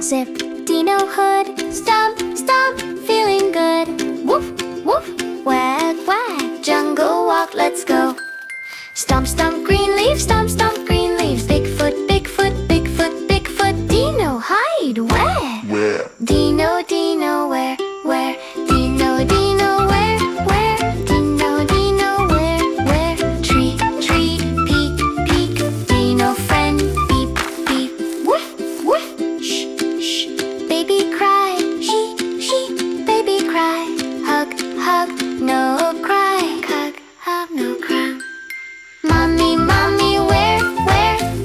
zip, Dino hood. Stomp, stomp, feeling good. Woof, woof, wag, wag. Jungle walk, let's go. Stomp, stomp, green leaves, stomp, stomp, green leaves. Bigfoot, Bigfoot, Bigfoot, Bigfoot. Dino hide, where? Where? Dino, Dino, where? Dino, Dino, where? Dino, Dino, where? Tree, tree, peek, peek. Dino friend, beep, beep. Woof, woof, shh, shh. Baby cry, she, baby cry. Hug, hug, no cry. Hug, hug, no cry. Mommy, mommy, where?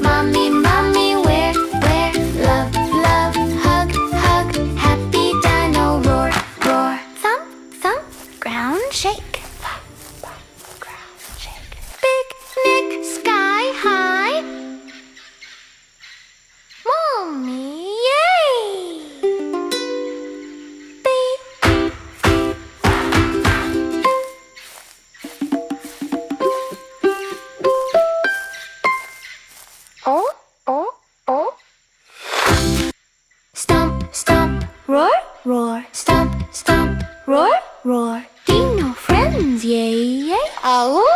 Mommy, mommy, where? Love, love, hug, hug. Happy dino roar, roar. Thump, thump, ground shake. Thump, thump, ground shake. Picnic, sky high. Mommy, yay! Beep. Oh, oh, oh. Stomp, stomp, roar, roar. Stomp, stomp, roar, roar. Dino friends, yay, yay. Oh.